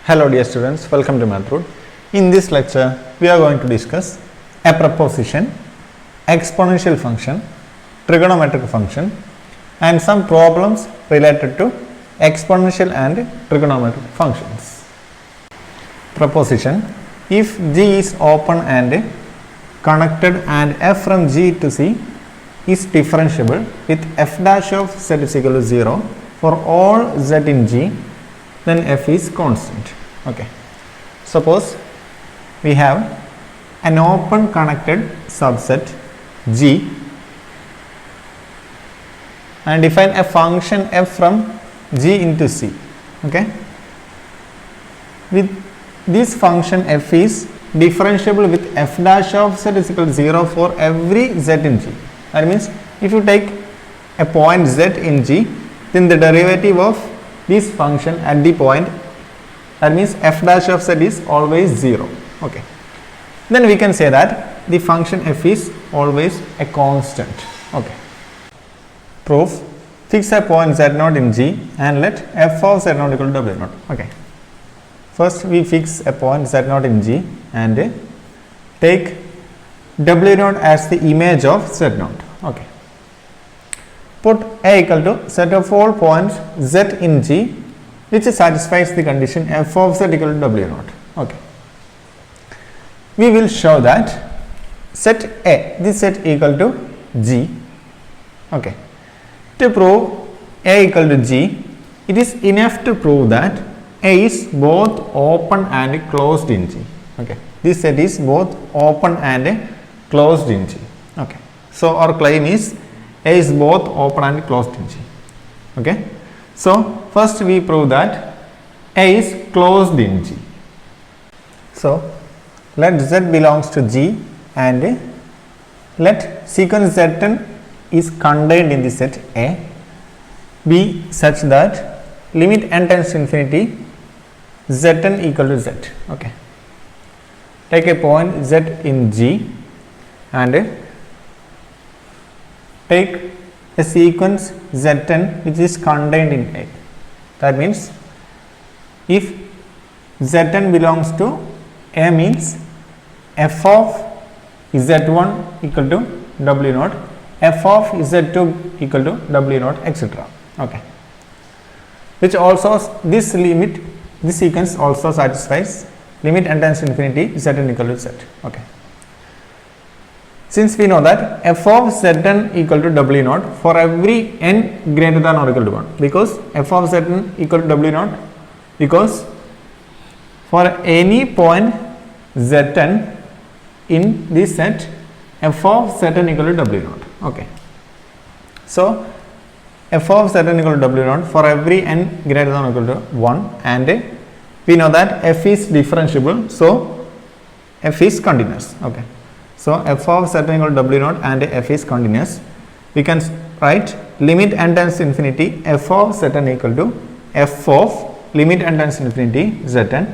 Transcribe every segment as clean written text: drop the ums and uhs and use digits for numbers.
Hello dear students, welcome to MathRoot. In this lecture, we are going to discuss a proposition, exponential function, trigonometric function and some problems related to exponential and trigonometric functions. Proposition: if G is open and connected and f from G to C is differentiable with f dash of z is equal to 0 for all z in G, then f is constant. Okay, suppose we have an open connected subset G and define a function f from G into C. Okay, with this function f is differentiable with f dash of z is equal to 0 for every z in G. That means if you take a point z in G, then the derivative of this function at the point, that means f dash of z is always 0. Okay, then we can say that the function f is always a constant. Okay, proof: fix a point z0 in G and let f of z0 equal to w0. Okay, first we fix a point z0 in G and take w0 as the image of z0. Okay, put a equal to set of all points z in G which satisfies the condition f of z equal to w0. Okay, we will show that set A, this set equal to G. Okay, to prove A equal to G, it is enough to prove that A is both open and closed in G. Okay, this set is both open and closed in G. Okay, so our claim is A is both open and closed in G. Okay, so first we prove that A is closed in G. So let Z belongs to G and let sequence Zn is contained in the set A be such that limit n tends to infinity Zn equal to Z. Okay, take a point Z in G and take a sequence Zn which is contained in A. That means if Zn belongs to A means f of z1 equal to w0, f of z2 equal to w0, etc. Okay, which also this sequence also satisfies limit n tends to infinity Zn equal to Z. Okay, since we know that f of Zn equal to w0 for every n greater than or equal to 1, because f of Zn equal to w0 because for any point Zn in this set f of Zn equal to w0. Okay, so f of Zn equal to w0 for every n greater than or equal to 1 and we know that f is differentiable, so f is continuous. Okay, so f of Zn equal to w0 and f is continuous. We can write limit n tends to infinity f of Zn equal to f of limit n tends to infinity Zn.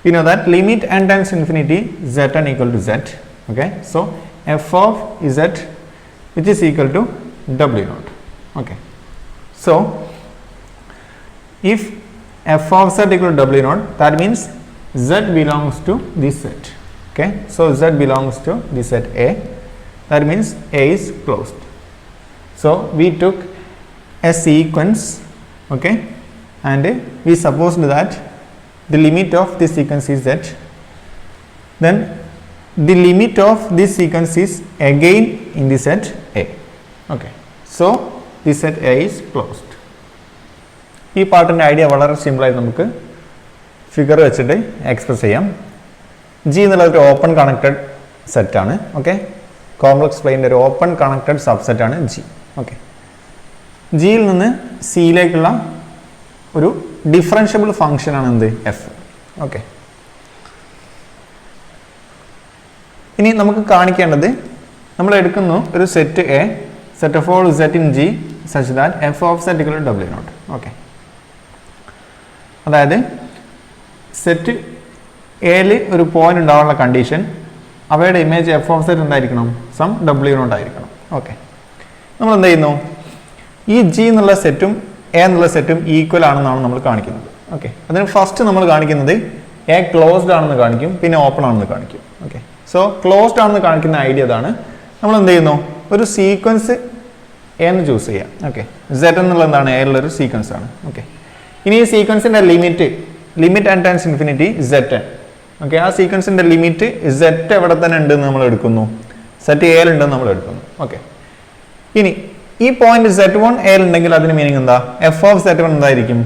We know that limit n tends to infinity Zn equal to Z. Okay, so f of Z which is equal to w0. Okay, so if f of Z equal to w0, that means Z belongs to this set. Okay, so Z belongs to this set A, that means A is closed. So we took a sequence, okay, and we supposed that the limit of this sequence is Z, then the limit of this sequence is again in the set A. Okay, so this set A is closed. ഈ പാർട്ടിൻ്റെ idea വളരെ സിമ്പിളായി നമുക്ക് figure വെച്ചിട്ട് express ചെയ്യാം. G എന്നുള്ള ഒരു open connected സെറ്റാണ്. Okay, complex പ്ലെയിൻ്റെ ഒരു ഓപ്പൺ കണക്റ്റഡ് സബ്സെറ്റാണ് ജി. ഓക്കെ, ജിയിൽ നിന്ന് സിയിലേക്കുള്ള ഒരു ഡിഫറൻഷ്യബിൾ ഫംഗ്ഷനാണ് എന്ത് എഫ്. ഓക്കെ, ഇനി നമുക്ക് കാണിക്കേണ്ടത് നമ്മൾ എടുക്കുന്നു ഒരു set A, set of all set in G such that F of set equal to w0. Okay, അതായത് സെറ്റ് എയിൽ ഒരു പോയിന്റ് ഉണ്ടാവാനുള്ള കണ്ടീഷൻ അവയുടെ ഇമേജ് എഫ് ഓഫ് സെറ്റ് എന്തായിരിക്കണം, സം w0 ആയിരിക്കണം. ഓക്കെ, നമ്മൾ എന്ത് ചെയ്യുന്നു, ഈ ജി എന്നുള്ള സെറ്റും എ എന്നുള്ള സെറ്റും ഈക്വൽ ആണെന്നാണ് നമ്മൾ കാണിക്കുന്നത്. ഓക്കെ. അതിന് ഫസ്റ്റ് നമ്മൾ കാണിക്കുന്നത് എ ക്ലോസ്ഡ് ആണെന്ന് കാണിക്കും, പിന്നെ ഓപ്പൺ ആണെന്ന് കാണിക്കും. ഓക്കെ. സോ ക്ലോസ്ഡ് ആണെന്ന് കാണിക്കുന്ന ഐഡിയ ഇതാണ്. നമ്മൾ എന്ത് ചെയ്യുന്നു, ഒരു സീക്വൻസ് എന്ന് ചൂസ് ചെയ്യാം. ഓക്കെ. സെറ്റ് എന്നുള്ളത് എന്താണ്, എയുള്ളൊരു സീക്വൻസ് ആണ്. ഓക്കെ. ഇനി ഈ സീക്വൻസിൻ്റെ limit n times infinity set. Okay. ആ സീക്വൻസിൻ്റെ ലിമിറ്റ് സെറ്റ് എവിടെ തന്നെ ഉണ്ടെന്ന് നമ്മൾ എടുക്കുന്നു, സെറ്റ് എയിൽ ഉണ്ടെന്ന് നമ്മൾ എടുക്കുന്നു. ഓക്കെ. ഇനി ഈ പോയിന്റ് Z1 എയിൽ ഉണ്ടെങ്കിൽ അതിന് മീനിങ് എന്താ, എഫ് ഓഫ് Z1 എന്തായിരിക്കും,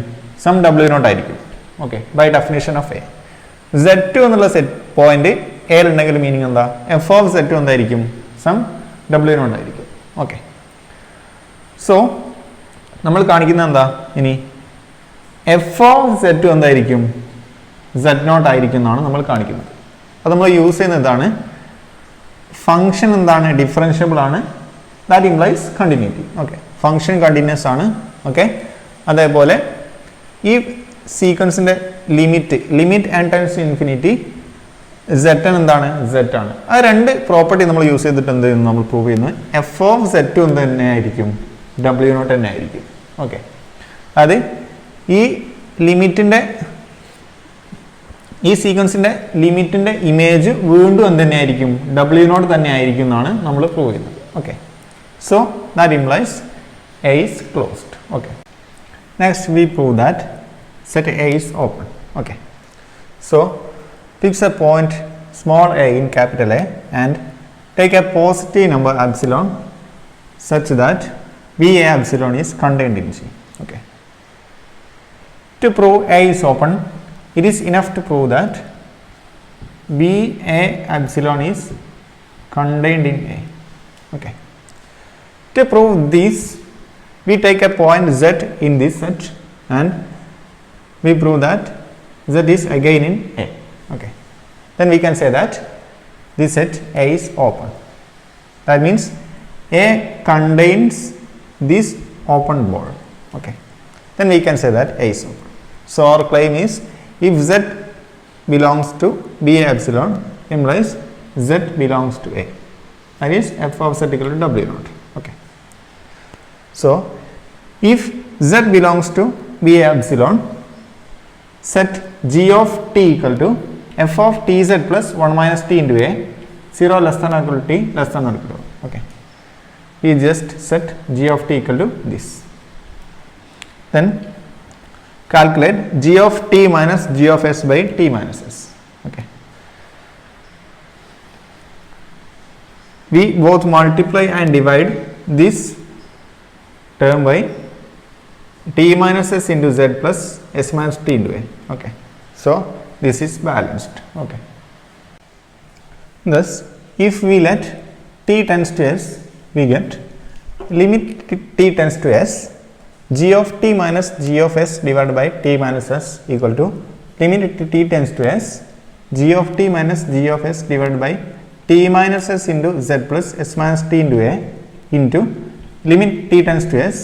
സം W0 ആയിരിക്കും. Okay. By definition of A. Z2 എന്നുള്ള സെറ്റ് പോയിന്റ് എയിൽ ഉണ്ടെങ്കിൽ മീനിങ് എന്താ, എഫ് ഓഫ് Z2 എന്തായിരിക്കും, സം W0 ആയിരിക്കും. ഓക്കെ. സോ നമ്മൾ കാണിക്കുന്നത് എന്താ, ഇനി എഫ് ഓഫ് Z2 എന്തായിരിക്കും, Z0 ആയിരിക്കും എന്നാണ് നമ്മൾ കാണിക്കുന്നത്. അത് നമ്മൾ യൂസ് ചെയ്യുന്ന ഇതാണ്, ഫംഗ്ഷൻ എന്താണ്, ഡിഫറൻഷ്യബിൾ ആണ്, that implies continuity. Okay. Function continuous ആണ്. ഓക്കെ. അതേപോലെ ഈ സീക്വൻസിൻ്റെ limit n times infinity Zn എന്താണ്, Z ആണ്. ആ രണ്ട് പ്രോപ്പർട്ടി നമ്മൾ യൂസ് ചെയ്തിട്ട് എന്ത് ചെയ്യുന്നു, നമ്മൾ പ്രൂവ് ചെയ്യുന്നത് എഫ് ഓഫ് Z2 എന്ത് തന്നെ ആയിരിക്കും, W0 തന്നെ ആയിരിക്കും. ഓക്കെ. അത് ഈ ലിമിറ്റിൻ്റെ, ഈ സീക്വൻസിൻ്റെ ലിമിറ്റിൻ്റെ ഇമേജ് വീണ്ടും എന്ത് തന്നെ ആയിരിക്കും, W0 തന്നെ ആയിരിക്കും എന്നാണ് നമ്മൾ പ്രൂവ് ചെയ്യുന്നത്. Okay. So that implies A is closed. Okay. Next we prove that set A is open. Okay. So fix a point small a in capital A and take a positive number epsilon such that V A epsilon is contained in G. Okay. To prove A is open, it is enough to prove that V A epsilon is contained in A. Okay. To prove this, we take a point Z in this set and we prove that Z is again in A. Okay. Then we can say that this set A is open. That means A contains this open ball. Okay. Then we can say that A is open. So our claim is, if Z belongs to B A epsilon, implies Z belongs to A. That is f of Z equal to W0. Okay. So if Z belongs to B A epsilon, set G of t equal to f of tz plus 1 minus t into a, 0 less than or equal to t less than or equal to. Okay. We just set g of t equal to this. Then calculate g of t minus g of s by t minus s. Okay. We both multiply and divide this term by t minus s into z plus s minus t into a. Okay. So this is balanced. Okay. Thus, if we let t tends to s, we get limit t tends to s, g of t minus g of s divided by t minus s equal to limit t tends to s, g of t minus g of s divided by t minus s into z plus s minus t into a into limit t tends to s,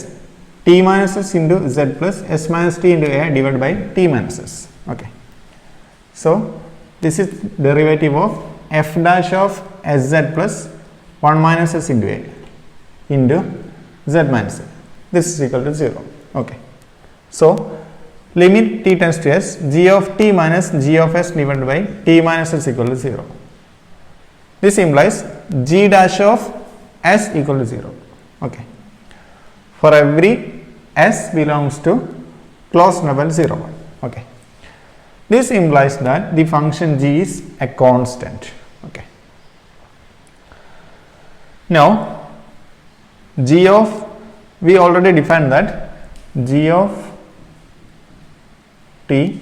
t minus s into z plus s minus t into a divided by t minus s. Okay. So this is derivative of f dash of sz plus 1 minus s into a into z minus a. This is equal to 0. Okay. So limit t tends to s, g of t minus g of s divided by t minus s equal to 0. This implies g dash of s equal to 0. Okay. For every s belongs to closed interval 0 1. Okay. This implies that the function g is a constant. Okay. Now g of, we already defined that g of t,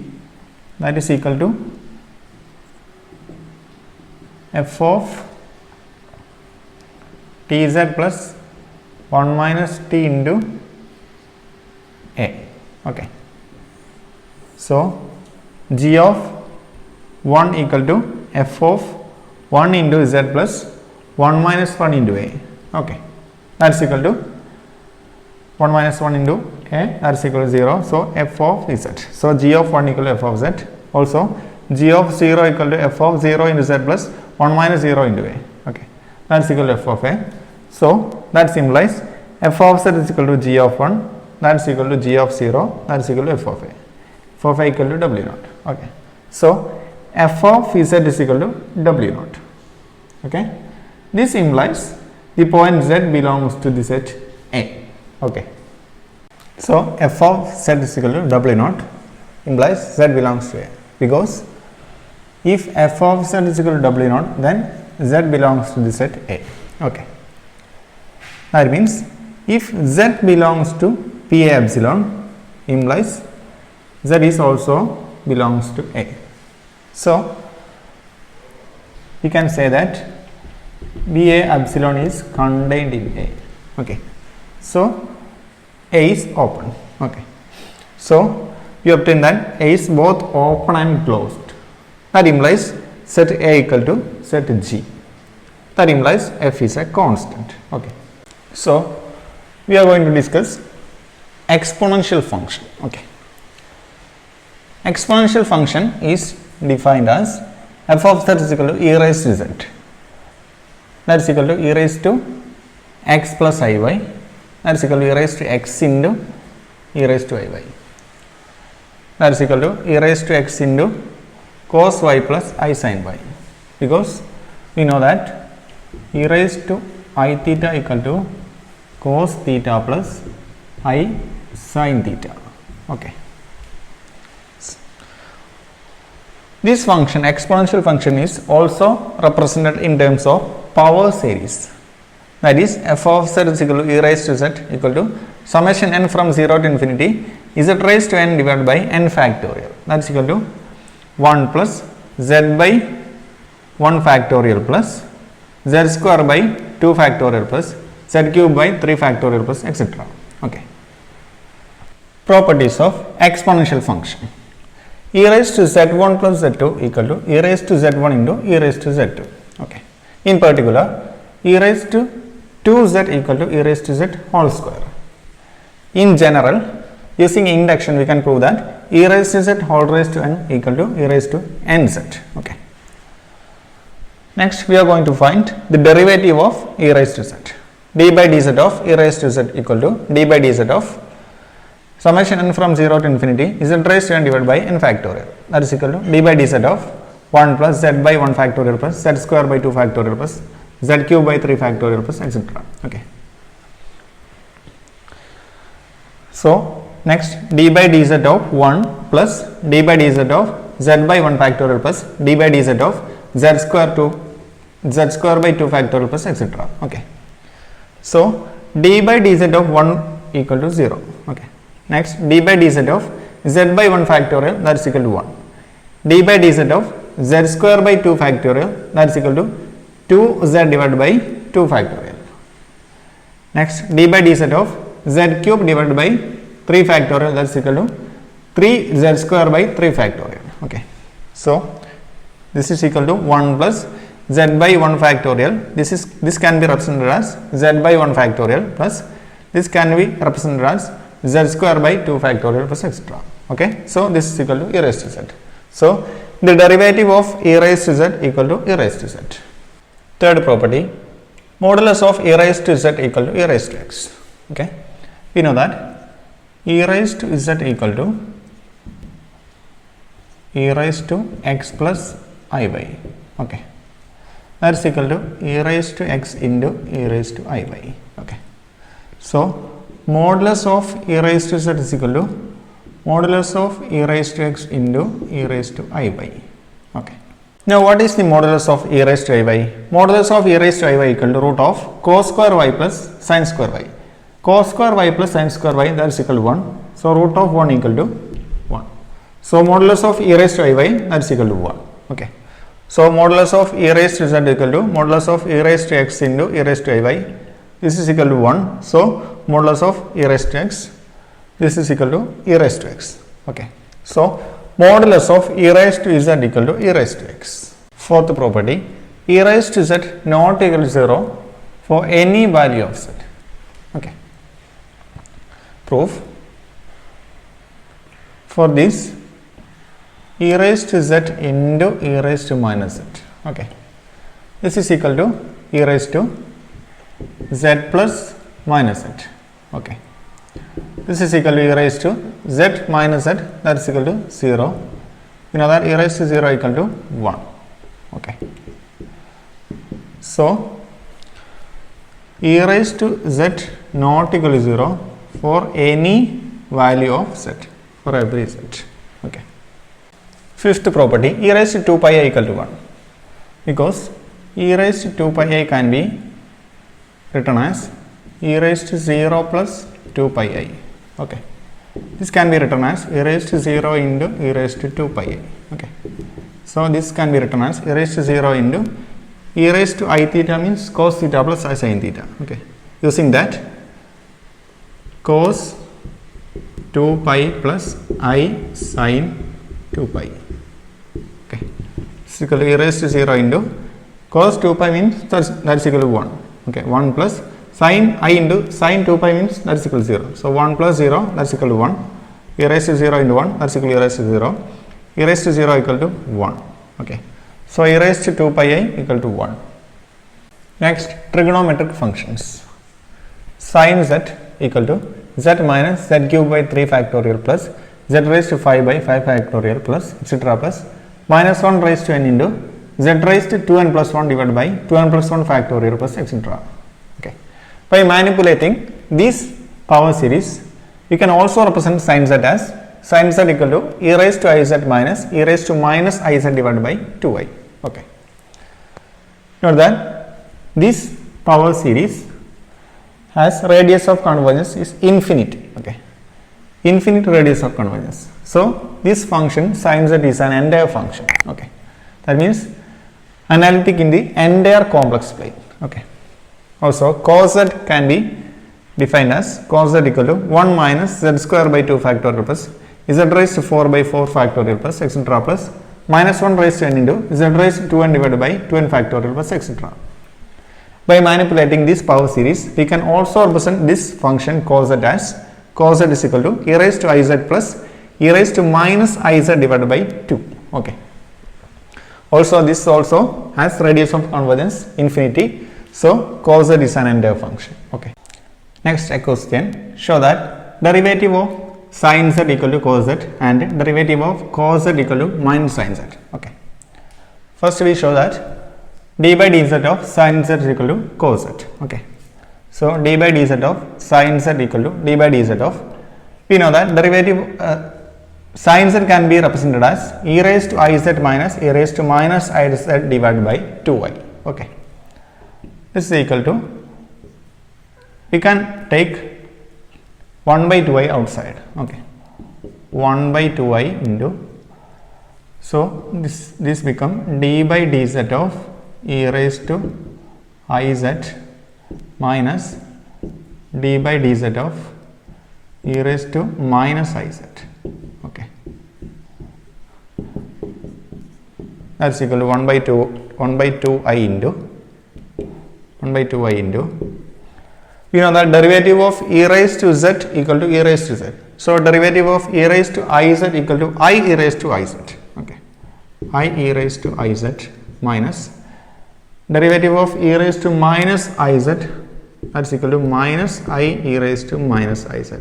that is equal to f of tz plus 1 minus t into a. Okay. So g of 1 equal to f of 1 into z plus 1 minus 1 into a. Okay. That's equal to 1 minus 1 into a, that's equal to 0. So f of z. So g of 1 equal to f of z. Also g of 0 equal to f of 0 into z plus 1 minus 0 into a. Okay. That's equal to f of a. So that implies f of z is equal to g of 1, that's equal to g of 0, that's equal to f of a. for phi equal to w naught. Okay. So f of z is equal to w naught. Okay. This implies the point z belongs to the set A. Okay. So f of z is equal to w naught implies z belongs to A, because if f of z is equal to w naught, then z belongs to the set A. Okay. That means if z belongs to P A epsilon, implies z is also belongs to A. So we can say that B A epsilon is contained in A. Okay. So A is open. Okay. So we obtain that A is both open and closed. That implies set A equal to set G. That implies f is a constant. Okay. So we are going to discuss exponential function. Okay. Exponential function is defined as f of z is equal to e raised to z. That is equal to e raised to x plus iy. That is equal to e raised to x into e raised to iy. That is equal to e raised to x into cos y plus I sin y, because we know that e raised to I theta equal to cos theta plus I sin theta. Okay. This function, exponential function, is also represented in terms of power series. That is, f of z is equal to e raised to z equal to summation n from 0 to infinity z raised to n divided by n factorial. That is equal to 1 plus z by 1 factorial plus z square by 2 factorial plus z cube by 3 factorial plus etc. Okay. Properties of exponential function. E raised to z1 plus z2 equal to e raised to z1 into e raised to z2. Okay. In particular, e raised to 2z equal to e raised to z whole square. In general, using induction, we can prove that e raised to z whole raised to n equal to e raised to nz. Okay. Next, we are going to find the derivative of e raised to z. D by dz of e raised to z equal to d by dz of summation n from 0 to infinity z raised to n divided by n factorial. That is equal to d by dz of 1 plus z by 1 factorial plus z square by 2 factorial plus z cube by 3 factorial plus etc. Okay. So next, d by dz of 1 plus d by dz of z by 1 factorial plus d by dz of z square by 2 factorial plus etc. Okay. So d by dz of 1 equal to 0. Okay. Next, d by dz of z by 1 factorial, that is equal to 1. D by dz of z square by 2 factorial, that is equal to 2z divided by 2 factorial. Next, d by dz of z cube divided by 3 factorial, that is equal to 3z square by 3 factorial. Okay. So this is equal to 1 plus z by 1 factorial. This can be represented as z by 1 factorial plus this can be represented as z square by 2 factorial plus etc. Okay. So this is equal to e raised to z. So the derivative of e raised to z equal to e raised to z. Third property, modulus of e raised to z equal to e raised to x. Okay. We know that e raised to z equal to e raised to x plus iy. Okay. That is equal to e raised to x into e raised to iy. Okay. So modulus of e raised to z is equal to modulus of e raised to x into e raised to iy. Okay. Now what is the modulus of e raised to iy? Modulus of e raised to iy equal to root of cos square y plus sin square y. Cos square y plus sin square y, that is equal to 1. So root of 1 equal to 1. So modulus of e raised to iy, that is equal to 1. Okay. So modulus of e raised to z equal to modulus of e raised to x into e raised to iy. This is equal to 1. So modulus of e raised to x, this is equal to e raised to x. Okay. So modulus of e raised to z equal to e raised to x. Fourth property, e raised to z not equal to 0 for any value of z. Okay. Proof. For this, e raised to z into e raised to minus z. Okay. This is equal to e raised to z plus minus z. Okay. This is equal to e raised to z minus z, that is equal to 0. You know that e raised to 0 equal to 1. Okay. So, e raised to z not equal to 0 for any value of z, for every z. Okay. Fifth property, e raised to 2 pi I equal to 1, because e raised to 2 pi I can be written as e raised to 0 plus 2 pi I. Okay. This can be written as e raised to 0 into e raised to 2 pi I. Okay. So, this can be written as e raised to 0 into e raised to I theta means cos theta plus I sin theta. Okay. Using that, cos 2 pi plus I sin 2 pi. Okay. This is equal to e raised to 0 into cos 2 pi means that's equal to 1. Okay. 1 plus sin I into sin 2 pi means that's equal to 0. So, 1 plus 0 that's equal to 1. E raised to 0 into 1 that's equal to e raised to 0. E raised to 0 equal to 1. Okay. So, e raised to 2 pi I equal to 1. Next, trigonometric functions. Sin z equal to z minus z cube by 3 factorial plus z raised to 5 by 5 factorial plus etc. plus minus 1 raised to n into z raised to 2n plus 1 divided by 2n plus 1 factorial plus etc. Okay. By manipulating this power series, you can also represent sin z as sin z equal to e raised to iz minus e raised to minus iz divided by 2i. Okay. Note that this power series has radius of convergence is infinite. Okay. Infinite radius of convergence. So, this function sin z is an entire function. Okay. That means analytic in the entire complex plane. Okay. Also, cos z can be defined as cos z equal to 1 minus z square by 2 factorial plus z raised to 4 by 4 factorial plus etc. plus minus 1 raised to n into z raised to 2n divided by 2n factorial plus etc. By manipulating this power series, we can also represent this function cos z as cos z is equal to e raised to iz plus e raised to minus iz divided by 2. Okay. Also, this also has radius of convergence infinity. So, cos z is an entire function. Okay. Next, a question. Show that derivative of sin z equal to cos z and derivative of cos z equal to minus sin z. Okay. First, we show that d by dz of sin z is equal to cos z. Okay. So, d by dz of sin z equal to d by dz of, we know that derivative sin z can be represented as e raised to iz minus e raised to minus iz divided by 2i. Okay. This is equal to, we can take 1 by 2i outside. Okay. 1 by 2i into, so this become d by dz of e raised to iz minus d by dz of e raised to minus iz. Okay. That's equal to 1 by 2i into 1 by 2i into, we know that derivative of e raised to z equal to e raised to z. So, derivative of e raised to iz equal to I e raised to iz. Okay. I e raised to iz minus derivative of e raised to minus iz, that's equal to minus I e raised to minus iz.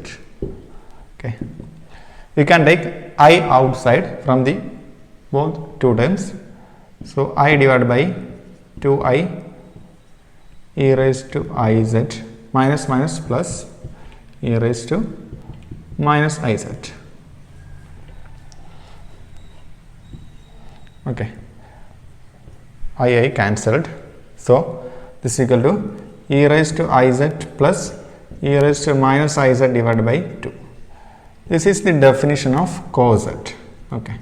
Okay. We can take I outside from the both two terms. So, I divided by 2i e raised to iz minus minus plus e raised to minus iz. Okay. I cancelled. So, this is equal to e raised to iz plus e raised to minus iz divided by 2. This is the definition of cos z. Okay.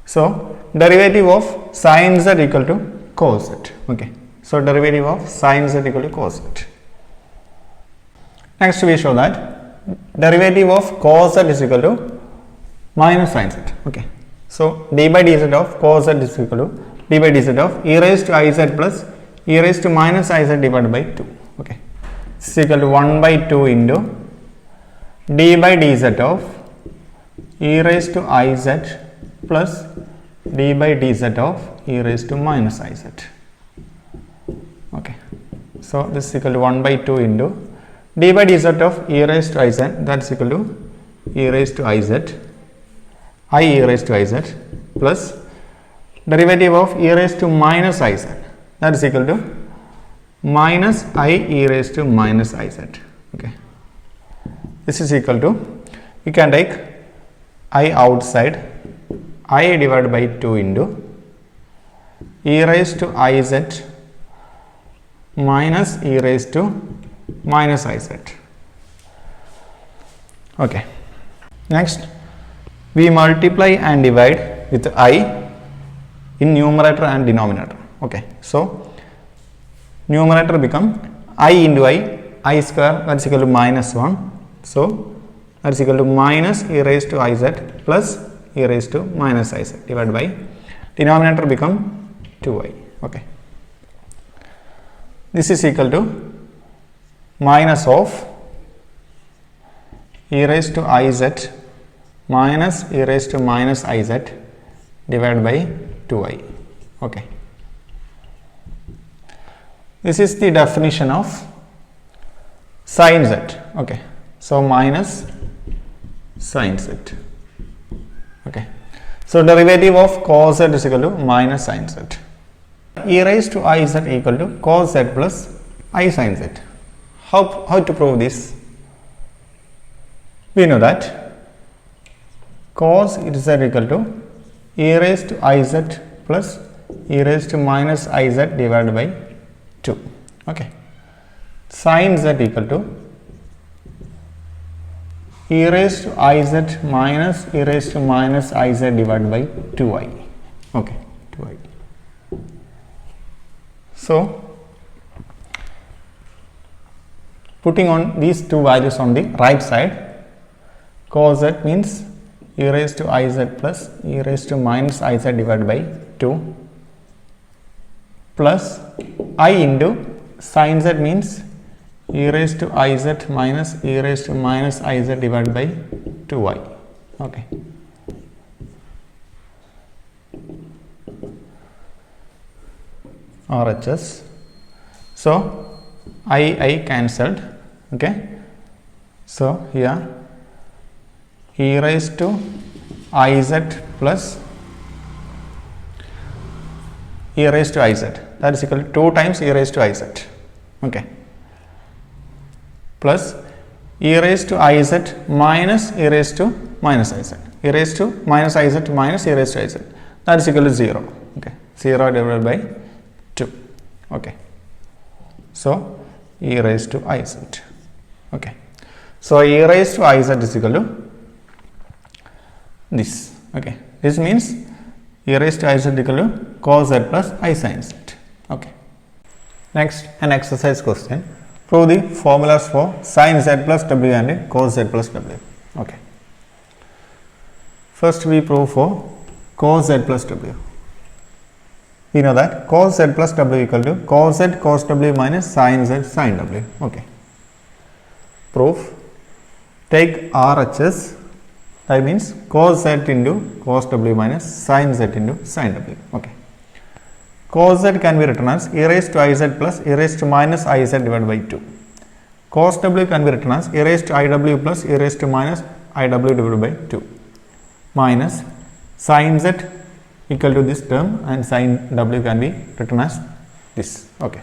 So, derivative of sin z equal to cos z. Okay. So, derivative of sin z equal to cos z. Next, we show that derivative of cos z is equal to minus sin z. Okay. So, d by dz of cos z is equal to d by dz of e raised to iz plus e raised to minus iz divided by 2. Okay. This is equal to 1 by 2 into d by dz of e raised to iz plus d by dz of e raised to minus iz. Okay. So, this is equal to 1 by 2 into d by dz of e raised to iz, that's equal to e raised to iz, I e raised to iz, plus derivative of e raised to minus iz, that is equal to minus I e raised to minus iz. Okay, this is equal to, you can take I outside, I divided by 2 into e raised to iz minus e raised to minus iz. Okay, next we multiply and divide with I in numerator and denominator. Okay, so numerator become I into I square, that's equal to minus 1, so that's equal to minus e raised to iz plus e raised to minus iz divided by denominator become 2i. Okay, this is equal to minus of e raised to iz minus e raised to minus iz divided by 2i. Okay, this is the definition of sin z. Okay, so minus sin z. Okay, so derivative of cos z is equal to minus sin z. E raised to I z equal to cos z plus I sin z. How to prove this? We know that cos z equal to e raised to I z plus e raised to minus I z divided by 2. Okay, sin z equal to e raised to I z minus e raised to minus I z divided by 2i. Okay, 2i. So putting on these two values on the right side, cos z means e raised to I z plus e raised to minus I z divided by 2 plus I into sin z means e raised to I z minus e raised to minus I z divided by 2i. Okay. RHS. So I cancelled. Okay, so here e raised to iz plus e raised to iz, that is equal to 2 times e raised to iz. Okay, plus e raised to iz minus e raised to minus iz, e raised to minus iz minus e raised to iz, that is equal to 0. Okay, 0 divided by 2. Okay, so e raised to iz. Okay, so e raised to iz is equal to this. Okay, this means e raised to iz equal to cos z plus I sin z. Okay, next an exercise question. Prove the formulas for sin z plus w and cos z plus w. Okay, first we prove for cos z plus w. We know that cos z plus w equal to cos z cos w minus sin z sin w. Okay, proof, take RHS, that means cos z into cos w minus sin z into sin w. Okay, cos z can be written as e raised to iz plus e raised to minus iz divided by 2. Cos w can be written as e raised to iw plus e raised to minus iw divided by 2 minus sin z equal to this term and sin w can be written as this. Okay,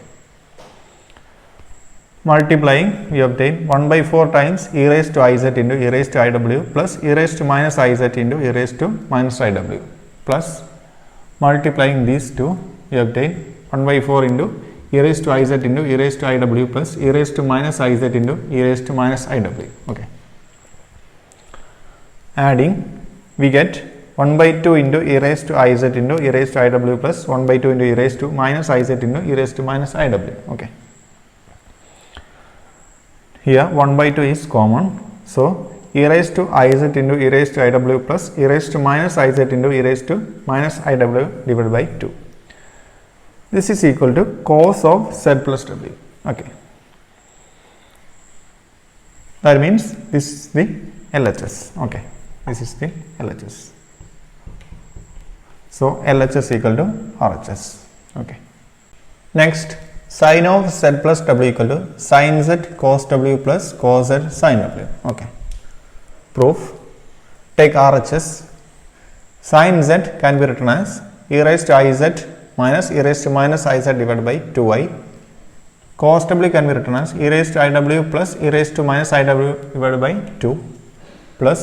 multiplying we obtain 1 by 4 times e raised to iz into e raised to iw plus e raised to minus iz into e raised to minus iw plus multiplying these two we obtain 1 by 4 into e raised to iz into e raised to iw plus e raised to minus iz into e raised to minus iw. Okay, adding we get 1 by 2 into e raised to iz into e raised to iw plus 1 by 2 into e raised to minus iz into e raised to minus iw. Okay, here 1 by 2 is common, so e raised to iz into e raised to iw plus e raised to minus iz into e raised to minus iw divided by 2. This is equal to cos of z plus w. Okay, that means this is the LHS. Okay, this is the LHS. So LHS equal to RHS. Okay, next Sin of z plus w equal to sin z cos w plus cos z sin w. Okay. Proof. Take RHS. Sin z can be written as e raised to iz minus e raised to minus iz divided by 2i. Cos w can be written as e raised to iw plus e raised to minus iw divided by 2 plus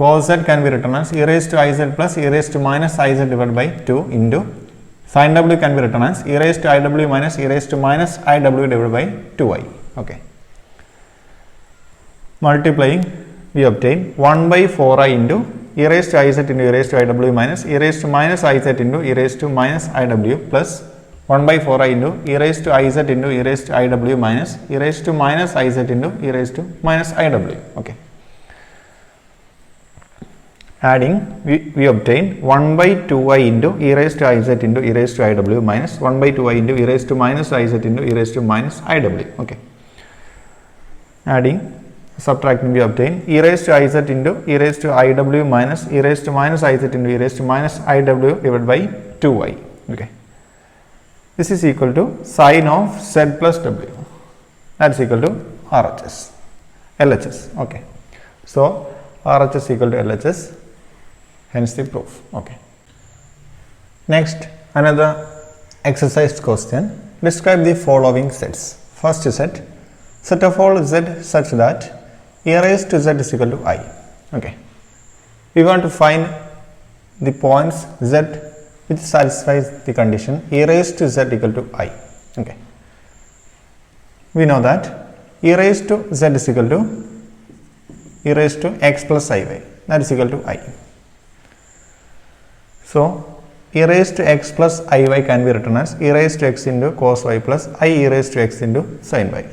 cos z can be written as e raised to iz plus e raised to minus iz divided by 2 into sin w can be written as e raised to iw minus e raised to minus iw divided by 2i. Okay. Multiplying, we obtain 1 by 4i into e raised to iz into e raised to iw minus e raised to minus iz into e raised to minus iw plus 1 by 4i into e raised to iz into e raised to iw minus e raised to minus iz into e raised to minus iw. Okay. Adding, we obtain 1 by 2i into e raised to iz into e raised to iw minus 1 by 2i into e raised to minus iz into e raised to minus iw. Okay. Adding, subtracting, we obtain e raised to iz into e raised to iw minus e raised to minus iz into e raised to minus iw divided by 2i. Okay. This is equal to sin of z plus w. That is equal to RHS. LHS. Okay. So, RHS equal to LHS. Hence the proof. Okay. Next, another exercise question. Describe the following sets. First set, set of all z such that e raised to z is equal to I. Okay. We want to find the points z which satisfies the condition e raised to z equal to I. Okay. We know that e raised to z is equal to e raised to x plus iy, that is equal to I. So, e raised to x plus iy can be written as e raised to x into cos y plus I e raised to x into sin y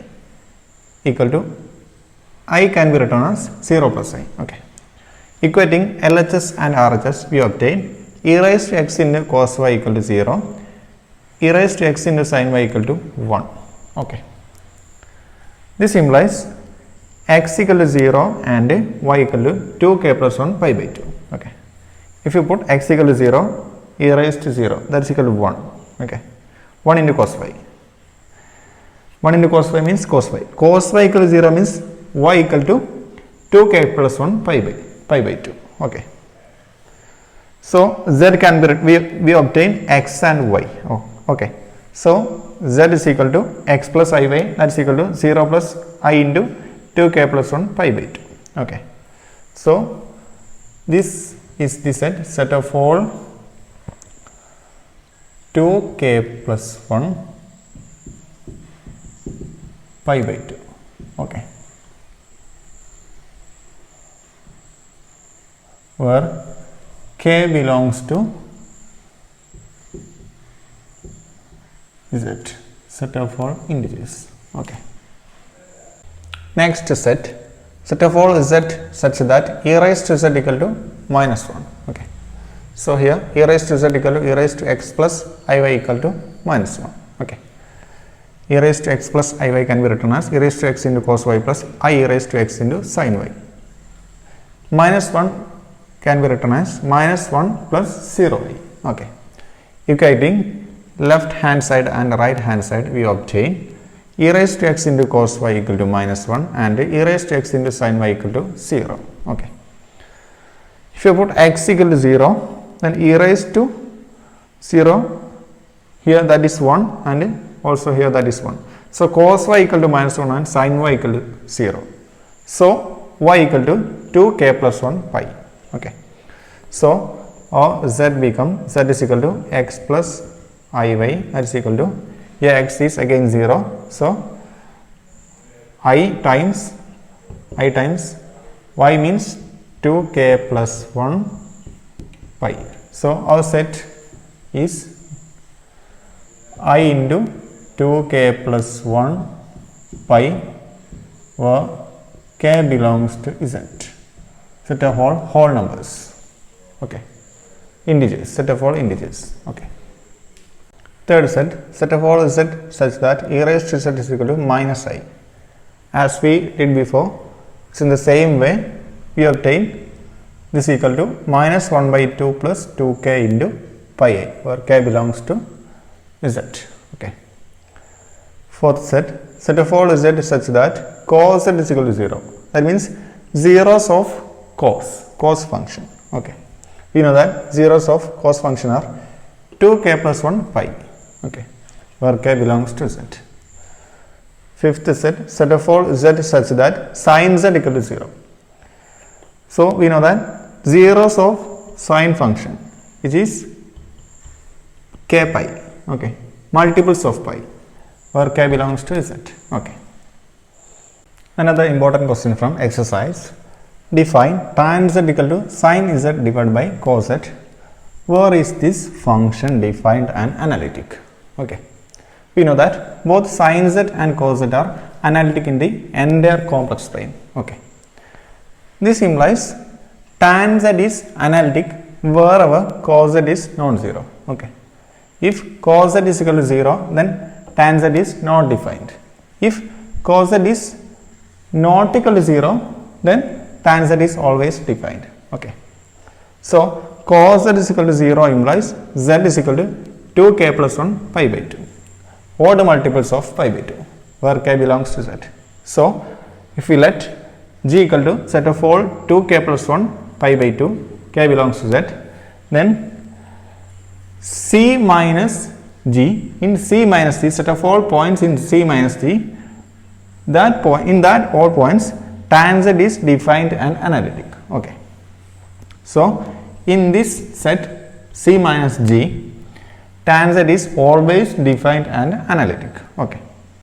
equal to I can be written as 0 plus I. Okay. Equating LHS and RHS, we obtain e raised to x into cos y equal to 0, e raised to x into sin y equal to 1. Okay. This implies x equal to 0 and y equal to 2k plus 1 pi by 2. Okay. If you put x equal to 0, e raised to 0, that is equal to 1. Okay. 1 into cos y. 1 into cos y means cos y. Cos y equal to 0 means y equal to 2k plus 1 pi by 2. Okay. So, z can be, we obtain x and y. Oh, okay. So, z is equal to x plus iy, that is equal to 0 plus I into 2k plus 1 pi by 2. Okay. So, this is the set of all 2k plus 1 pi by 2. Okay. Where k belongs to z, set of all integers. Okay. Next set of all z such that e raised to z equal to minus 1. Okay. So, here e raised to z equal to e raised to x plus iy equal to minus 1. Okay. E raised to x plus iy can be written as e raised to x into cos y plus I e raised to x into sin y. Minus 1 can be written as minus 1 plus 0y. Okay. Equating left hand side and right hand side, we obtain e raised to x into cos y equal to minus 1 and e raised to x into sin y equal to 0. Okay. If you put x equal to 0, then e raised to 0, here that is 1 and also here that is 1. So, cos y equal to minus 1 and sin y equal to 0. So, y equal to 2k plus 1 pi. Okay. So, z is equal to x plus iy, that is equal to, here x is again 0. So, I times y means 2k plus 1 pi. So, our set is I into 2k plus 1 pi where k belongs to z. Set of all whole numbers. Okay. Integers, set of all integers. Okay. Third set of all z such that e raised to z is equal to minus I. As we did before, it's in the same way we obtain this equal to minus 1 by 2 plus 2k into pi I, where k belongs to z. Okay. Fourth set of all z such that cos z is equal to 0. That means zeros of cos function. Okay. We know that zeros of cos function are 2k plus 1 pi. Okay. Where k belongs to z. Fifth set of all z such that sin z equal to 0. So we know that zeros of sine function, which is k pi. Okay. Multiples of pi, where k belongs to z. Okay. Another important question from exercise. Define tan z equal to sin z divided by cos z. Where is this function defined and analytic? Okay. We know that both sin z and cos z are analytic in the entire complex plane. Okay. This implies tan z is analytic wherever cos z is non-zero. Okay. If cos z is equal to 0, then tan z is not defined. If cos z is not equal to 0, then tan z is always defined. Okay. So cos z is equal to 0 implies z is equal to 2k plus 1 pi by 2. Odd multiples of pi by 2, where k belongs to z. So if we let g equal to set of all 2k plus 1 pi by 2, k belongs to z, then c minus g in c minus d, set of all points in c minus d, that point in that all points tan z is defined and analytic. Okay. So in this set c minus g, tan z is always defined and analytic. Okay.